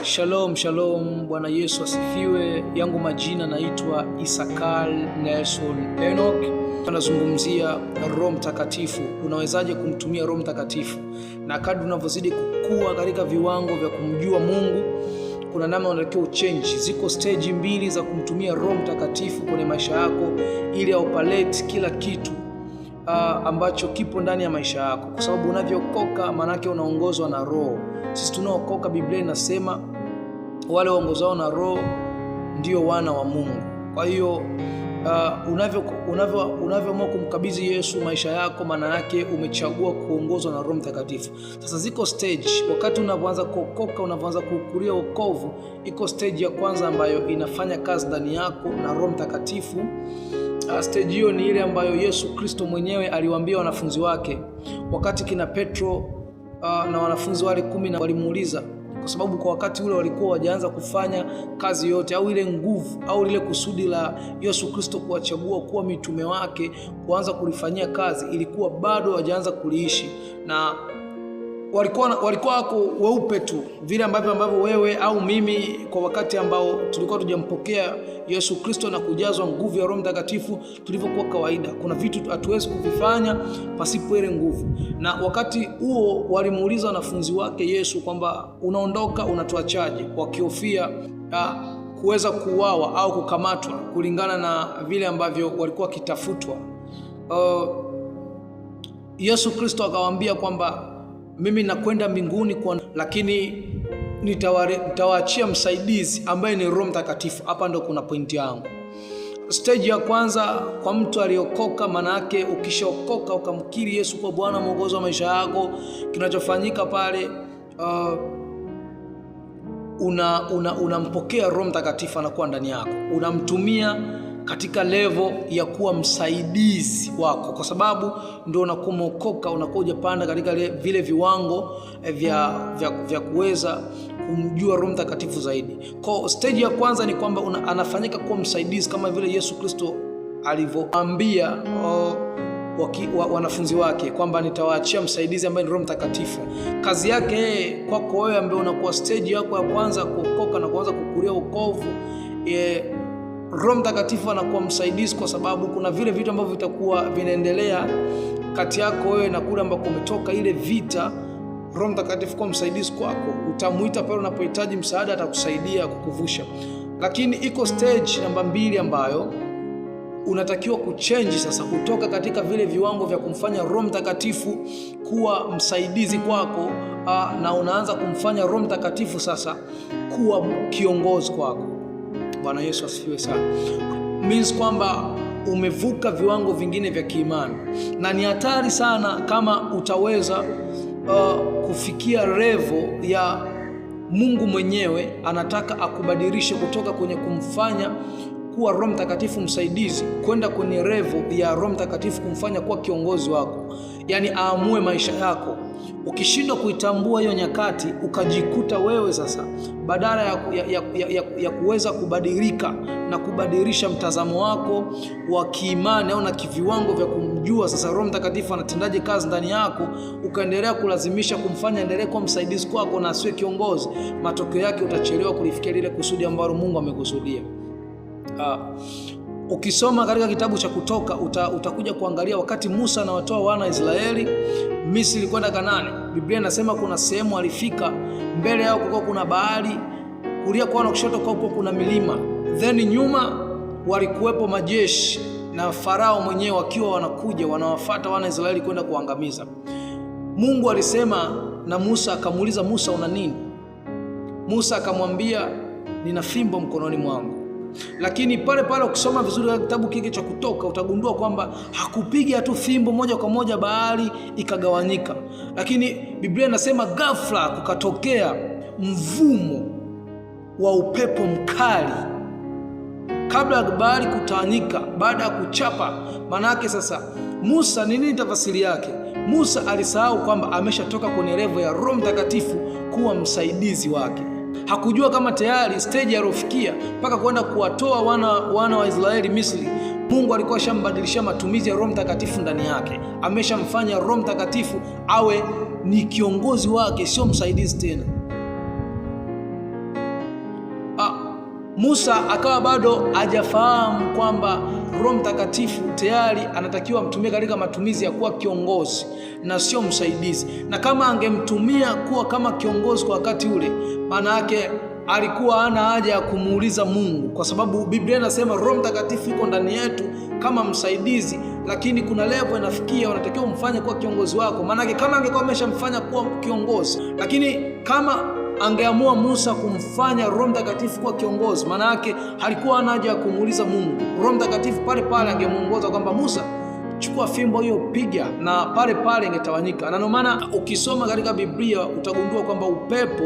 Shalom, shalom, Bwana Yesu asifiwe. Yangu majina naitwa Isakal Nelson Enoch. Tunazungumzia Roho Mtakatifu. Unawezaje kumtumia Roho Mtakatifu? Na kadri unavyozidi kukua katika viwango vya kumjua Mungu, kuna namna unatakiwa uchange. Ziko stage mbili za kumtumia Roho Mtakatifu kwenye maisha yako ili aupalete kila kitu ambacho kipo ndani ya maisha yako, kwa sababu unavyookoka manake unaongozwa na Roho. Sisi tunaokoka, Biblia inasema wale waongozao na Roho ndio wana wa Mungu. Kwa hiyo unavyoamua kumkabidhi Yesu maisha yako, maana yake umechagua kuongozwa na Roho Mtakatifu. Sasa ziko stage, wakati unapoanza kuokoka, unapoanza kukulia wokovu, iko stage ya kwanza ambayo inafanya kazi ndani yako na Roho Mtakatifu. Stage hiyo ni ile ambayo Yesu Kristo mwenyewe aliwaambia wanafunzi wake wakati kina Petro na wanafunzi wale 10 walimuuliza, kwa sababu kwa wakati ule walikuwa wajaanza kufanya kazi yote, au ile nguvu au ile kusudi la Yesu Kristo kuwachagua kuwa mitume wake kuanza kulifanyia kazi ilikuwa bado wajaanza kuliishi, na walikuwa wako weupe tu, vile ambavyo wewe au mimi kwa wakati ambao tulikuwa tujampokea Yesu Kristo na kujazwa nguvu ya Roho Mtakatifu tulivyokuwa kawaida. Kuna vitu hatuwezi kuvifanya pasipo ile nguvu. Na wakati huo walimuuliza wanafunzi wake Yesu kwamba unaondoka, unatuachaje? Wakihofia kuweza kuuawa au kukamatwa kulingana na vile ambavyo walikuwa kitafutwa. Yesu Kristo akawaambia kwamba mimi nakwenda mbinguni lakini nitawaachia msaidizi ambaye ni Roho Mtakatifu. Hapa ndo kuna pointi yangu. Stage ya kwanza kwa mtu aliokoka, maana yake ukishaokoka ukamkiri Yesu kwa Bwana Mwokozi wa maisha yako, kinachofanyika pale unampokea Roho Mtakatifu, anakuwa ndani yako, unamtumia katika level ya kuwa msaidizi wako, kwa sababu ndio unakumokoka, unakuwa hujapanda katika vile viwango vya kuweza kumjua Roho Mtakatifu zaidi. Kwa stage ya kwanza ni kwamba anafanyika kuwa msaidizi, kama vile Yesu Kristo alivyoambia wanafunzi wake kwamba nitawaachia msaidizi ambaye ni Roho Mtakatifu. Kazi yake kwako wewe ambaye unakuwa stage yako ya kwanza kuokoka na kuanza kukulia wokovu, Roho Mtakatifu anakuwa msaidizi, kwa sababu kuna vile vitu ambavyo vitakuwa vinaendelea kati yako wewe na kule ambako umetoka, ile vita. Roho Mtakatifu kwa msaidizi kwako, utamuita pale unapohitaji msaada, atakusaidia kukuvusha. Lakini iko stage namba 2 ambayo unatakiwa kuchange sasa, kutoka katika vile viwango vya kumfanya Roho Mtakatifu kuwa msaidizi kwako, na unaanza kumfanya Roho Mtakatifu sasa kuwa kiongozi kwako. Bwana Yesu asifiwe sana. Means kwamba umevuka viwango vingine vya kiimani, na ni hatari sana kama utaweza kufikia level ya Mungu mwenyewe anataka akubadilishe kutoka kwenye kumfanya kuwa Roho Mtakatifu msaidizi kwenda kwenye level ya Roho Mtakatifu kumfanya kuwa kiongozi wako, yani aamue maisha yako. Ukishindwa kuitambua hiyo nyakati, ukajikuta wewe sasa badala ya kuweza kubadilika na kubadilisha mtazamo wako wa kiimani au na kiviwango vya kumjua sasa Roho Mtakatifu anatendaje kazi ndani yako, ukaendelea kulazimisha kumfanya endelee kuwa msaidizi kwako na asiwe kiongozi, matokeo yake utachelewa kulifikia lile kusudi ambalo Mungu amekusudia. Ukisoma katika kitabu cha Kutoka utakuja kuangalia wakati Musa anawatoa wana Israeli Misri kwenda Kanaani. Biblia inasema kuna sehemu alifika, mbele yao kulikuwa kuna bahari, kulia kwao na kushoto kwao kuna milima, then nyuma walikuwepo majeshi na Farao mwenyewe wakiwa wanakuja wanawafuata wana Israeli kwenda kuangamiza. Mungu alisema na Musa, akamuuliza Musa, una nini? Musa akamwambia, nina fimbo mkononi mwangu. Lakini pale ukisoma vizuri kitabu kile cha Kutoka utagundua kwamba hakupiga tu fimbo moja kwa moja bahari ikagawanyika, lakini Biblia inasema ghafla kukatokea mvumo wa upepo mkali kabla ya bahari kutawanyika, baada ya kuchapa. Manake sasa Musa, nini tafasiri yake? Musa alisahau kwamba ameshatoka kwenye level ya Roho Mtakatifu kuwa msaidizi wake. Hakujua kama tayari stage aliyofikia mpaka kwenda kuwatoa wana wa Israeli Misri, Mungu alikuwa shambadilishia matumizi ya Roho Mtakatifu ndani yake. Ameshamfanya Roho Mtakatifu awe ni kiongozi wake, sio msaidizi tena. Musa akawa bado hajafahamu kwamba Roho Mtakatifu tayari anatakiwa mtumie katika matumizi ya kuwa kiongozi na sio msaidizi. Na kama angemtumia kuwa kama kiongozi kwa wakati ule, maana yake alikuwa hana haja ya kumuuliza Mungu, kwa sababu Biblia inasema Roho Mtakatifu yuko ndani yetu kama msaidizi, lakini kuna level inafikia unatakiwa umfanye kuwa kiongozi wako. Maana yake kama angekuwa ameshamfanya kuwa kiongozi, lakini kama angeamua Musa kumfanya Roho Mtakatifu kuwa kiongozi, maana yake halikuwa hana haja ya kumuuliza Mungu. Roho Mtakatifu pale pale angemuongoza kwamba Musa, chukua fimbo hiyo piga, na pale pale ingetawanyika. Na ndio maana ukisoma katika Biblia utagundua kwamba upepo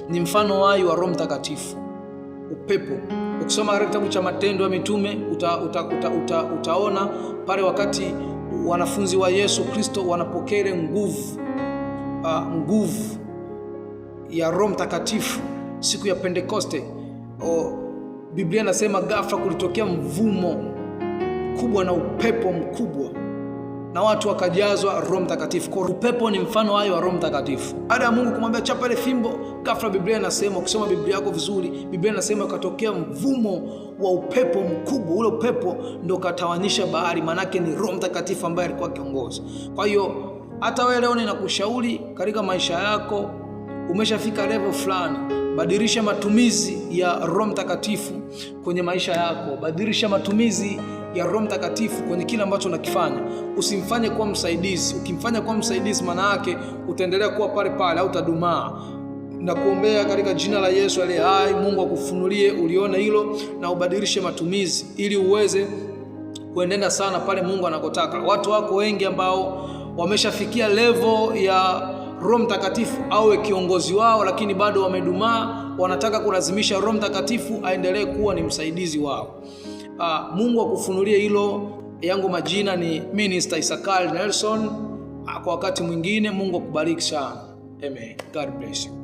ni mfano hai wa Roho Mtakatifu. Upepo, ukisoma katika kitabu cha Matendo ya Mitume utaona pale wakati wanafunzi wa Yesu Kristo wanapokea ile nguvu ya Roho Mtakatifu siku ya Pentekoste. Biblia inasema ghafla kulitokea mvumo kubwa na upepo mkubwa na watu wakajazwa Roho Mtakatifu. Kwa upepo ni mfano hai wa Roho Mtakatifu. Baada ya Mungu kumwambia chapa ile fimbo, ghafla Biblia inasema, ukisoma Biblia yako vizuri, Biblia inasema ukatokea mvumo wa upepo mkubwa. Ule upepo ndio katawanyisha bahari, manake ni Roho Mtakatifu ambaye alikuwa kiongozi. Kwa hiyo hata wewe leo ninakushauri katika maisha yako, umeshafika level fulani, badilisha matumizi ya Roho Mtakatifu kwenye maisha yako. Badilisha matumizi ya Roho Mtakatifu kwenye kila ambacho unakifanya. Usimfanye kuwa msaidizi. Ukimfanya kuwa msaidizi, maana yake utaendelea kuwa pale pale au utadumaa. Na kuombea katika jina la Yesu aliye hai, Mungu akufunulie ulione hilo na ubadilishe matumizi ili uweze kuendelea sana pale Mungu anakotaka. Watu wako wengi ambao wameshafikia level ya Roho Mtakatifu awe kiongozi wao, lakini bado wamedumaa, wanataka kulazimisha Roho Mtakatifu aendelee kuwa ni msaidizi wao. Mungu akufunulie hilo. Yangu majina ni Minister Isakari Nelson. Kwa wakati mwingine, Mungu akubariki sana. Amen. God bless you.